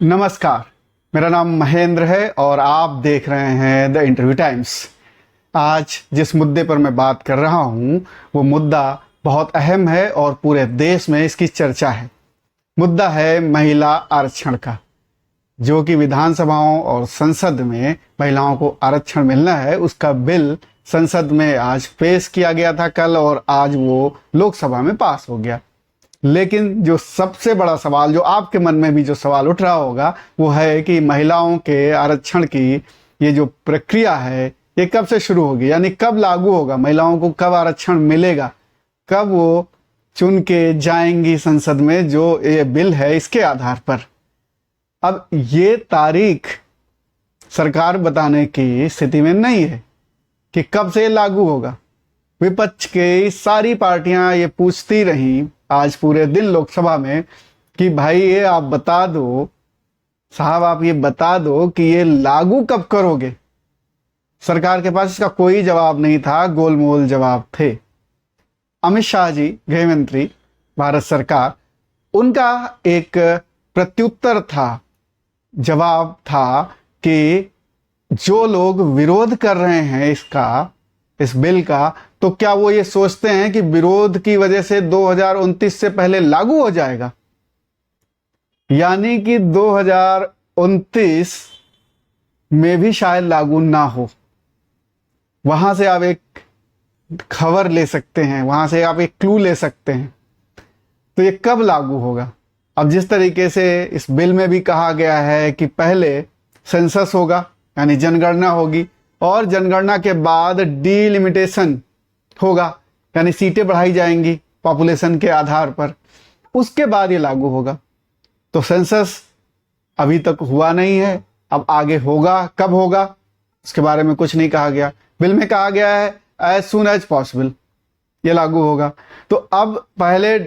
नमस्कार, मेरा नाम महेंद्र है और आप देख रहे हैं द इंटरव्यू टाइम्स। आज जिस मुद्दे पर मैं बात कर रहा हूं वो मुद्दा बहुत अहम है और पूरे देश में इसकी चर्चा है। मुद्दा है महिला आरक्षण का, जो कि विधानसभाओं और संसद में महिलाओं को आरक्षण मिलना है। उसका बिल संसद में आज पेश किया गया था कल, और आज वो लोकसभा में पास हो गया। लेकिन जो सबसे बड़ा सवाल, जो आपके मन में भी जो सवाल उठ रहा होगा, वो है कि महिलाओं के आरक्षण की ये जो प्रक्रिया है ये कब से शुरू होगी, यानी कब लागू होगा, महिलाओं को कब आरक्षण मिलेगा, कब वो चुन के जाएंगी संसद में जो ये बिल है इसके आधार पर। अब ये तारीख सरकार बताने की स्थिति में नहीं है कि कब से ये लागू होगा। विपक्ष के सारी पार्टियां ये पूछती रहीं आज पूरे दिन लोकसभा में कि भाई ये आप बता दो, साहब आप ये बता दो कि ये लागू कब करोगे। सरकार के पास इसका कोई जवाब नहीं था, गोलमोल जवाब थे। अमित शाह जी, गृह मंत्री भारत सरकार, उनका एक प्रत्युत्तर था, जवाब था कि जो लोग विरोध कर रहे हैं इस बिल का, तो क्या वो ये सोचते हैं कि विरोध की वजह से 2029 से पहले लागू हो जाएगा, यानी कि 2029 में भी शायद लागू ना हो। वहां से आप एक खबर ले सकते हैं, वहां से आप एक क्लू ले सकते हैं। तो ये कब लागू होगा? अब जिस तरीके से इस बिल में भी कहा गया है कि पहले सेंसस होगा, यानी जनगणना होगी, और जनगणना के बाद डीलिमिटेशन होगा, यानी सीटें बढ़ाई जाएंगी पॉपुलेशन के आधार पर, उसके बाद ये लागू होगा। तो सेंसस अभी तक हुआ नहीं है, अब आगे होगा, कब होगा उसके बारे में कुछ नहीं कहा गया। बिल में कहा गया है एज सुन एज पॉसिबल ये लागू होगा। तो अब पहले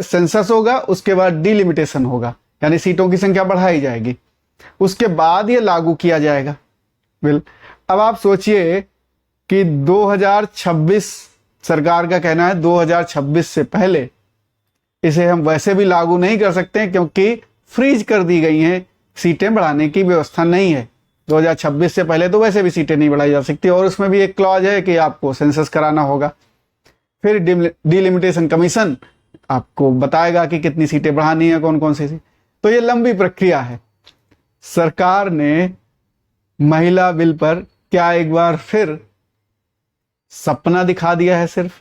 सेंसस होगा, उसके बाद डीलिमिटेशन होगा, यानी सीटों की संख्या बढ़ाई जाएगी, उसके बाद ये लागू किया जाएगा बिल। अब आप सोचिए कि 2026, सरकार का कहना है 2026 से पहले इसे हम वैसे भी लागू नहीं कर सकते क्योंकि फ्रीज कर दी गई हैं, सीटें बढ़ाने की व्यवस्था नहीं है। 2026 से पहले तो वैसे भी सीटें नहीं बढ़ाई जा सकती, और उसमें भी एक क्लॉज है कि आपको सेंसस कराना होगा। फिर डीलिमिटेशन कमीशन आपको बताएगा कि कितनी सीटें बढ़ानी है, कौन कौन सी। तो ये लंबी प्रक्रिया है। सरकार ने महिला बिल पर क्या एक बार फिर सपना दिखा दिया है सिर्फ?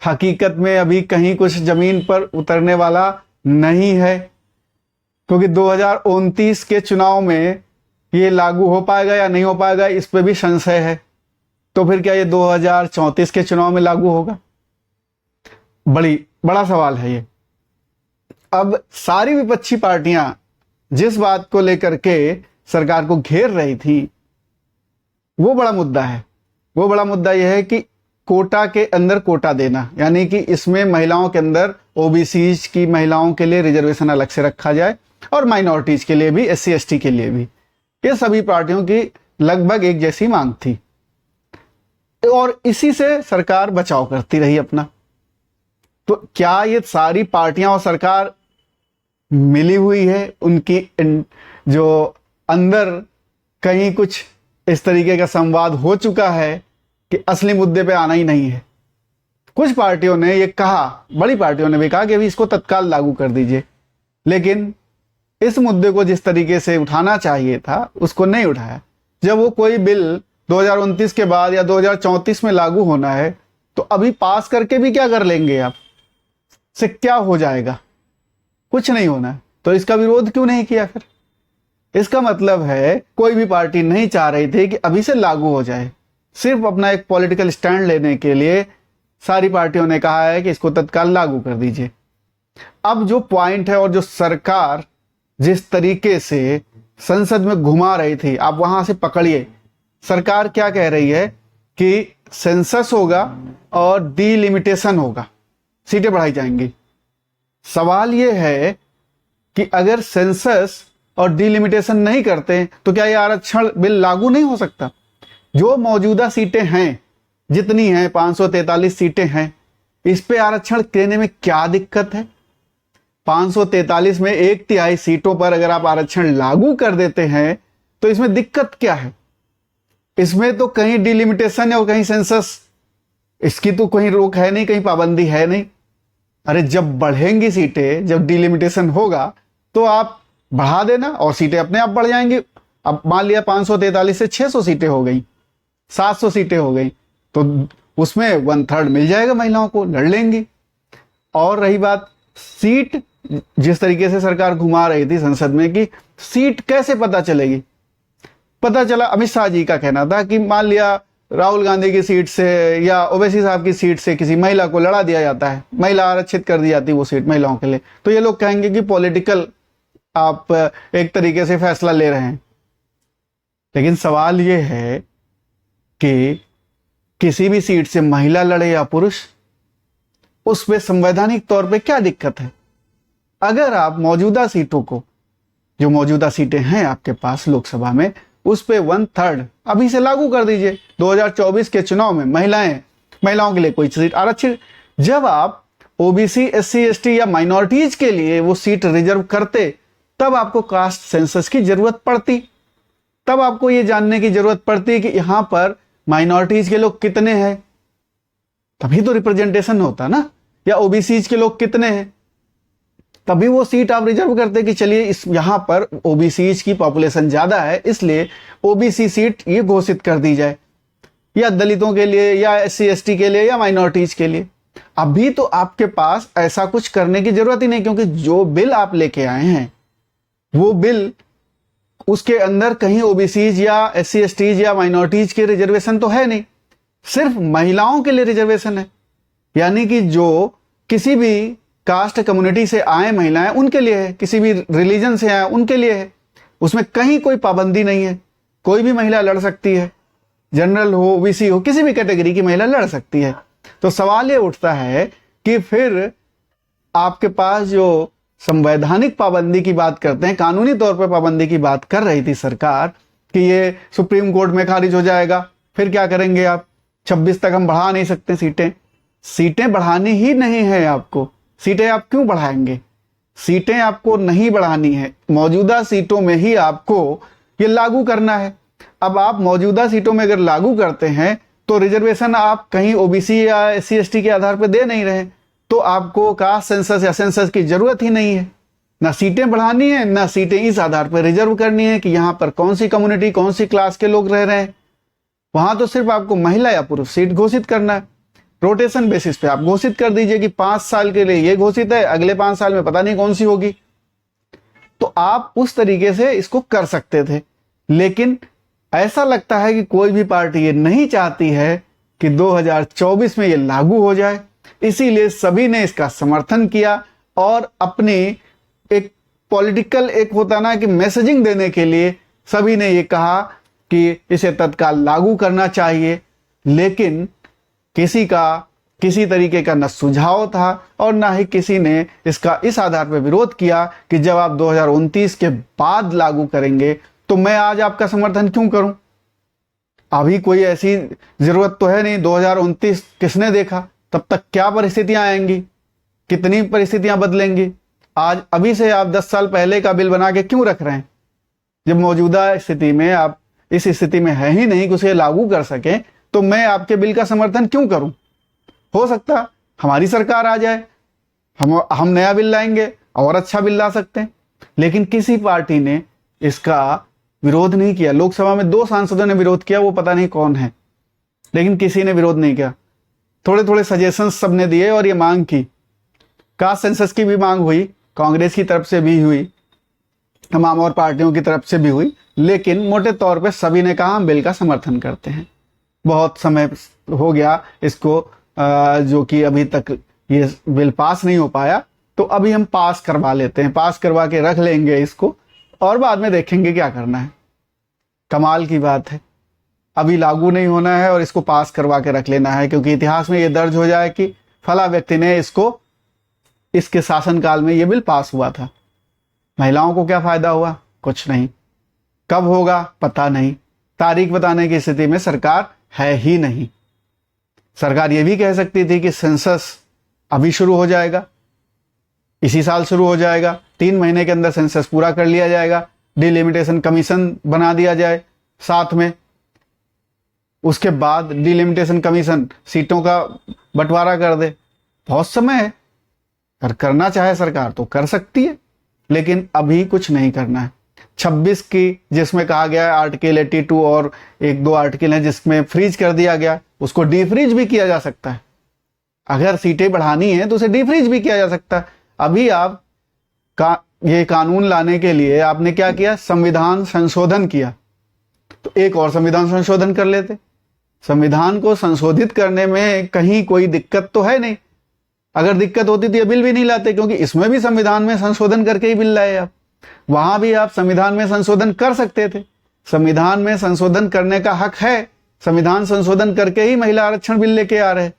हकीकत में अभी कहीं कुछ जमीन पर उतरने वाला नहीं है, क्योंकि 2029 के चुनाव में ये लागू हो पाएगा या नहीं हो पाएगा इस पे भी संशय है। तो फिर क्या ये 2034 के चुनाव में लागू होगा? बड़ा सवाल है ये। अब सारी विपक्षी पार्टियां जिस बात को लेकर के सरकार को घेर रही थी, वो बड़ा मुद्दा है। वो बड़ा मुद्दा यह है कि कोटा के अंदर कोटा देना, यानी कि इसमें महिलाओं के अंदर ओबीसी की महिलाओं के लिए रिजर्वेशन अलग से रखा जाए, और माइनॉरिटीज के लिए भी, SC ST के लिए भी। ये सभी पार्टियों की लगभग एक जैसी मांग थी, और इसी से सरकार बचाव करती रही अपना। तो क्या ये सारी पार्टियां और सरकार मिली हुई है, उनकी जो अंदर कहीं कुछ इस तरीके का संवाद हो चुका है कि असली मुद्दे पे आना ही नहीं है? कुछ पार्टियों ने ये कहा, बड़ी पार्टियों ने भी कहा कि अभी इसको तत्काल लागू कर दीजिए, लेकिन इस मुद्दे को जिस तरीके से उठाना चाहिए था उसको नहीं उठाया। जब वो कोई बिल 2029 के बाद या 2034 में लागू होना है, तो अभी पास करके भी क्या कर लेंगे आप? से क्या हो जाएगा? कुछ नहीं होना। तो इसका विरोध क्यों नहीं किया फिर? इसका मतलब है कोई भी पार्टी नहीं चाह रही थी कि अभी से लागू हो जाए। सिर्फ अपना एक पॉलिटिकल स्टैंड लेने के लिए सारी पार्टियों ने कहा है कि इसको तत्काल लागू कर दीजिए। अब जो पॉइंट है और जो सरकार जिस तरीके से संसद में घुमा रही थी, आप वहां से पकड़िए। सरकार क्या कह रही है कि सेंसस होगा और डीलिमिटेशन होगा, सीटें बढ़ाई जाएंगी। सवाल यह है कि अगर सेंसस और डीलिमिटेशन नहीं करते तो क्या यह आरक्षण बिल लागू नहीं हो सकता? जो मौजूदा सीटें हैं, जितनी हैं 543 सीटें हैं, इस पे आरक्षण देने में क्या दिक्कत है? 543 में 1/3 सीटों पर अगर आप आरक्षण लागू कर देते हैं तो इसमें दिक्कत क्या है? इसमें तो कहीं डिलिमिटेशन है और कहीं सेंसस, इसकी तो कहीं रोक है नहीं, कहीं पाबंदी है नहीं। अरे जब बढ़ेंगी सीटें, जब डिलिमिटेशन होगा तो आप बढ़ा देना और सीटें अपने आप बढ़ जाएंगी। अब मान लिया 543 से 600 सीटें हो गई, 700 सीटें हो गई, तो उसमें 1/3 मिल जाएगा महिलाओं को, लड़ लेंगी। और रही बात सीट, जिस तरीके से सरकार घुमा रही थी संसद में कि सीट कैसे पता चलेगी, पता चला अमित शाह जी का कहना था कि मान लिया राहुल गांधी की सीट से या ओवैसी साहब की सीट से किसी महिला को लड़ा दिया जाता है, महिला आरक्षित कर दी जाती है वो सीट महिलाओं के लिए, तो ये लोग कहेंगे कि पॉलिटिकल आप एक तरीके से फैसला ले रहे हैं। लेकिन सवाल ये है कि किसी भी सीट से महिला लड़े या पुरुष, उस पे संवैधानिक तौर पे क्या दिक्कत है? अगर आप मौजूदा सीटों को, जो मौजूदा सीटें हैं आपके पास लोकसभा में, उस पे 1/3 अभी से लागू कर दीजिए। 2024 के चुनाव में महिलाओं के लिए कोई सीट आरक्षित, जब आप ओबीसी, एससी, एसटी या माइनॉरिटीज के लिए वो सीट रिजर्व करते, तब आपको कास्ट सेंसस की जरूरत पड़ती, तब आपको ये जानने की जरूरत पड़ती कि यहां पर माइनॉरिटीज के लोग कितने हैं, तभी तो रिप्रेजेंटेशन होता ना, या ओबीसी के लोग कितने हैं, तभी वो सीट आप रिजर्व करते कि चलिए इस यहां पर ओबीसी की पॉपुलेशन ज्यादा है, इसलिए ओबीसी सीट ये घोषित कर दी जाए, या दलितों के लिए या एससी एसटी के लिए या माइनॉरिटीज के लिए। अभी तो आपके पास ऐसा कुछ करने की जरूरत ही नहीं, क्योंकि जो बिल आप लेके आए हैं वो बिल, उसके अंदर कहीं ओबीसीज या एससी एसटीज या माइनॉरिटीज के रिजर्वेशन तो है नहीं, सिर्फ महिलाओं के लिए रिजर्वेशन है। यानी कि जो किसी भी कास्ट कम्युनिटी से आए महिलाएं उनके लिए है, किसी भी रिलीजन से आए उनके लिए है, उसमें कहीं कोई पाबंदी नहीं है, कोई भी महिला लड़ सकती है, जनरल हो, ओबीसी हो, किसी भी कैटेगरी की महिला लड़ सकती है। तो सवाल ये उठता है कि फिर आपके पास जो संवैधानिक पाबंदी की बात करते हैं, कानूनी तौर पर पाबंदी की बात कर रही थी सरकार कि ये सुप्रीम कोर्ट में खारिज हो जाएगा, फिर क्या करेंगे आप? 26 तक हम बढ़ा नहीं सकते सीटें बढ़ानी ही नहीं है आपको। सीटें आप क्यों बढ़ाएंगे? सीटें आपको नहीं बढ़ानी है, मौजूदा सीटों में ही आपको ये लागू करना है। अब आप मौजूदा सीटों में अगर लागू करते हैं तो रिजर्वेशन आप कहीं ओबीसी या एससी एसटी के आधार पर दे नहीं रहे, तो आपको कास्ट सेंसस या सेंसस की जरूरत ही नहीं है। ना सीटें बढ़ानी है, ना सीटें इस आधार पर रिजर्व करनी है कि यहां पर कौन सी कम्युनिटी, कौन सी क्लास के लोग रह रहे हैं। वहां तो सिर्फ आपको महिला या पुरुष सीट घोषित करना है, रोटेशन बेसिस पे आप घोषित कर दीजिए कि 5 साल के लिए ये घोषित है, अगले 5 साल में पता नहीं कौन सी होगी। तो आप उस तरीके से इसको कर सकते थे, लेकिन ऐसा लगता है कि कोई भी पार्टी ये नहीं चाहती है कि 2024 में ये लागू हो जाए, इसीलिए सभी ने इसका समर्थन किया और अपनी एक पॉलिटिकल, एक होता ना कि मैसेजिंग देने के लिए सभी ने ये कहा कि इसे तत्काल लागू करना चाहिए। लेकिन किसी तरीके का न सुझाव था और ना ही किसी ने इसका इस आधार पर विरोध किया कि जब आप 2029 के बाद लागू करेंगे तो मैं आज आपका समर्थन क्यों करूं? अभी कोई ऐसी जरूरत तो है नहीं, 2029 किसने देखा, तब तक क्या परिस्थितियां आएंगी, कितनी परिस्थितियां बदलेंगी। आज अभी से आप 10 साल पहले का बिल बना के क्यों रख रहे हैं, जब मौजूदा स्थिति में आप इस स्थिति में है ही नहीं कि उसे लागू कर सके, तो मैं आपके बिल का समर्थन क्यों करूं? हो सकता हमारी सरकार आ जाए, हम नया बिल लाएंगे और अच्छा बिल ला सकते हैं, लेकिन किसी पार्टी ने इसका विरोध नहीं किया। लोकसभा में 2 सांसदों ने विरोध किया, वो पता नहीं कौन है, लेकिन किसी ने विरोध नहीं किया। थोड़े थोड़े सजेशंस सबने दिए और ये मांग की, कास्ट सेंसस की भी मांग हुई, कांग्रेस की तरफ से भी हुई, तमाम और पार्टियों की तरफ से भी हुई, लेकिन मोटे तौर पे सभी ने कहा हम बिल का समर्थन करते हैं। बहुत समय हो गया इसको जो कि अभी तक ये बिल पास नहीं हो पाया, तो अभी हम पास करवा लेते हैं, पास करवा के रख लेंगे इसको और बाद में देखेंगे क्या करना है। कमाल की बात है, अभी लागू नहीं होना है और इसको पास करवा के रख लेना है, क्योंकि इतिहास में ये दर्ज हो जाए कि फला व्यक्ति ने इसके शासनकाल में ये बिल पास हुआ था। महिलाओं को क्या फायदा हुआ? कुछ नहीं। कब होगा? पता नहीं। तारीख बताने की स्थिति में सरकार है ही नहीं। सरकार ये भी कह सकती थी कि सेंसस अभी शुरू हो जाएगा, इसी साल शुरू हो जाएगा, 3 महीने के अंदर सेंसस पूरा कर लिया जाएगा, डिलिमिटेशन कमीशन बना दिया जाए साथ में, उसके बाद डिलिमिटेशन कमीशन सीटों का बंटवारा कर दे। बहुत समय है, अगर करना चाहे सरकार तो कर सकती है, लेकिन अभी कुछ नहीं करना है। 26 की जिसमें कहा गया है आर्टिकल 82 और 1-2 आर्टिकल हैं जिसमें फ्रीज कर दिया गया, उसको डीफ्रीज भी किया जा सकता है। अगर सीटें बढ़ानी है तो उसे डीफ्रीज भी किया जा सकता है। अभी आप ये कानून लाने के लिए आपने क्या किया, संविधान संशोधन किया, तो एक और संविधान संशोधन कर लेते। संविधान को संशोधित करने में कहीं कोई दिक्कत तो है नहीं, अगर दिक्कत होती तो ये बिल भी नहीं लाते, क्योंकि इसमें भी संविधान में संशोधन करके ही बिल लाए आप। वहां भी आप संविधान में संशोधन कर सकते थे, संविधान में संशोधन करने का हक है, संविधान संशोधन करके ही महिला आरक्षण बिल लेके आ रहे,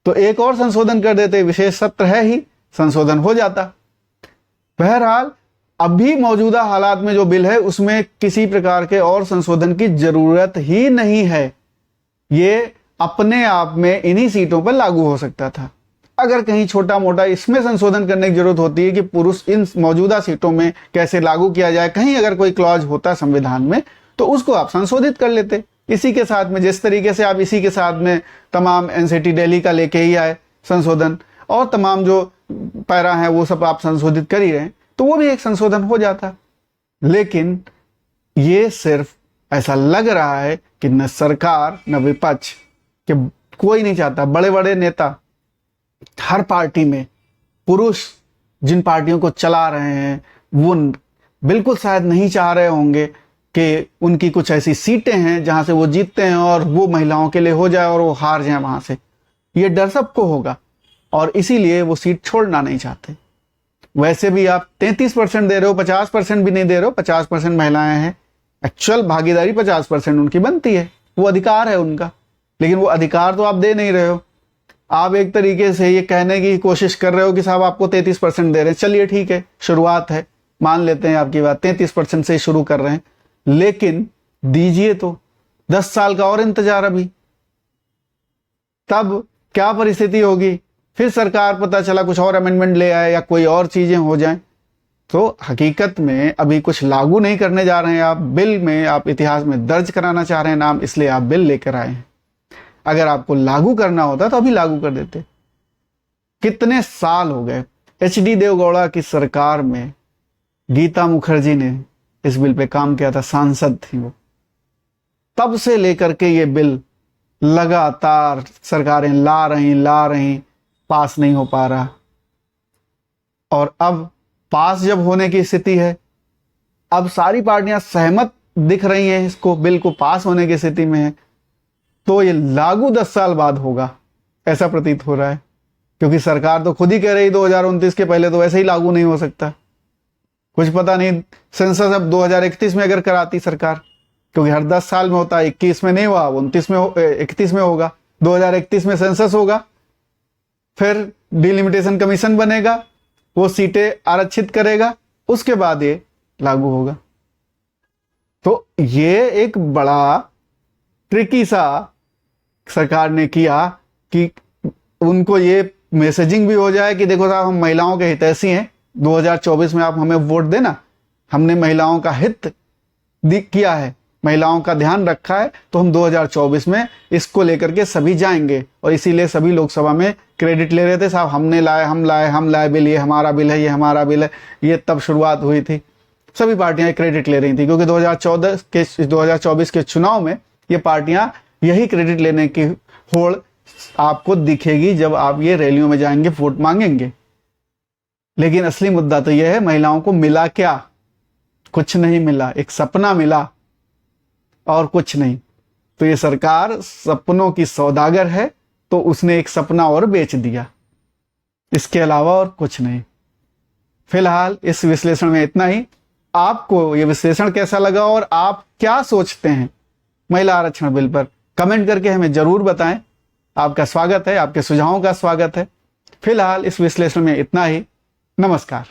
तो एक और संशोधन कर देते, विशेष सत्र है ही, संशोधन हो जाता। बहरहाल अभी मौजूदा हालात में जो बिल है उसमें किसी प्रकार के और संशोधन की जरूरत ही नहीं है, ये अपने आप में इन्हीं सीटों पर लागू हो सकता था। अगर कहीं छोटा मोटा इसमें संशोधन करने की जरूरत होती है कि पुरुष इन मौजूदा सीटों में कैसे लागू किया जाए, कहीं अगर कोई क्लॉज होता संविधान में तो उसको आप संशोधित कर लेते इसी के साथ में, जिस तरीके से आप इसी के साथ में तमाम एनसीटी दिल्ली का लेके ही आए संशोधन, और तमाम जो पैरा हैं वो सब आप संशोधित कर ही रहे हैं, तो वो भी एक संशोधन हो जाता। लेकिन ये सिर्फ ऐसा लग रहा है कि न सरकार न विपक्ष के कोई नहीं चाहता, बड़े बड़े नेता हर पार्टी में, पुरुष जिन पार्टियों को चला रहे हैं वो बिल्कुल शायद नहीं चाह रहे होंगे कि उनकी कुछ ऐसी सीटें हैं जहां से वो जीतते हैं और वो महिलाओं के लिए हो जाए और वो हार जाए वहां से, ये डर सबको होगा और इसीलिए वो सीट छोड़ना नहीं चाहते। वैसे भी आप 33% दे रहे हो, 50% भी नहीं दे रहे हो, 50% महिलाएं हैं, एक्चुअल भागीदारी 50% उनकी बनती है, वो अधिकार है उनका, लेकिन वो अधिकार तो आप दे नहीं रहे हो। आप एक तरीके से ये कहने की कोशिश कर रहे हो कि साहब आपको 33% दे रहे हैं, चलिए ठीक है, शुरुआत है, मान लेते हैं आपकी बात, 33% से शुरू कर रहे हैं, लेकिन दीजिए तो 10 साल का और इंतजार अभी, तब क्या परिस्थिति होगी, फिर सरकार पता चला कुछ और अमेंडमेंट ले आए या कोई और चीजें हो जाएं, तो हकीकत में अभी कुछ लागू नहीं करने जा रहे हैं आप, बिल में आप इतिहास में दर्ज कराना चाह रहे हैं नाम, इसलिए आप बिल लेकर आए हैं। अगर आपको लागू करना होता तो अभी लागू कर देते। कितने साल हो गए, HD देवगौड़ा की सरकार में गीता मुखर्जी ने इस बिल पे काम किया था, सांसद थी वो, तब से लेकर के ये बिल लगातार सरकारें ला रही, पास नहीं हो पा रहा, और अब पास जब होने की स्थिति है, अब सारी पार्टियां सहमत दिख रही हैं, इसको बिल को पास होने की स्थिति में है, तो ये लागू 10 साल बाद होगा ऐसा प्रतीत हो रहा है, क्योंकि सरकार तो खुद ही कह रही 2029 के पहले तो वैसे ही लागू नहीं हो सकता। कुछ पता नहीं सेंसस अब 2031 में अगर कराती सरकार, क्योंकि हर 10 साल में होता है, 21 में नहीं हुआ, 29 में 31 में होगा, 2031 में सेंसस होगा, फिर डिलिमिटेशन कमीशन बनेगा, वो सीटें आरक्षित करेगा, उसके बाद ये लागू होगा। तो ये एक बड़ा ट्रिकी सा सरकार ने किया कि उनको ये मैसेजिंग भी हो जाए कि देखो साहब हम महिलाओं के हितैषी हैं, 2024 में आप हमें वोट देना, हमने महिलाओं का हित किया है, महिलाओं का ध्यान रखा है, तो हम 2024 में इसको लेकर के सभी जाएंगे। और इसीलिए सभी लोकसभा में क्रेडिट ले रहे थे, साहब हमने लाए, हम लाए बिल, ये हमारा बिल है, ये हमारा बिल है, ये तब शुरुआत हुई थी, सभी पार्टियां क्रेडिट ले रही थी, क्योंकि 2024 के चुनाव में ये पार्टियां यही क्रेडिट लेने की होड़ आपको दिखेगी जब आप ये रैलियों में जाएंगे, वोट मांगेंगे। लेकिन असली मुद्दा तो यह है, महिलाओं को मिला क्या? कुछ नहीं मिला, एक सपना मिला और कुछ नहीं। तो ये सरकार सपनों की सौदागर है, तो उसने एक सपना और बेच दिया, इसके अलावा और कुछ नहीं। फिलहाल इस विश्लेषण में इतना ही। आपको ये विश्लेषण कैसा लगा और आप क्या सोचते हैं महिला आरक्षण बिल पर, कमेंट करके हमें जरूर बताएं। आपका स्वागत है, आपके सुझावों का स्वागत है। फिलहाल इस विश्लेषण में इतना ही। नमस्कार।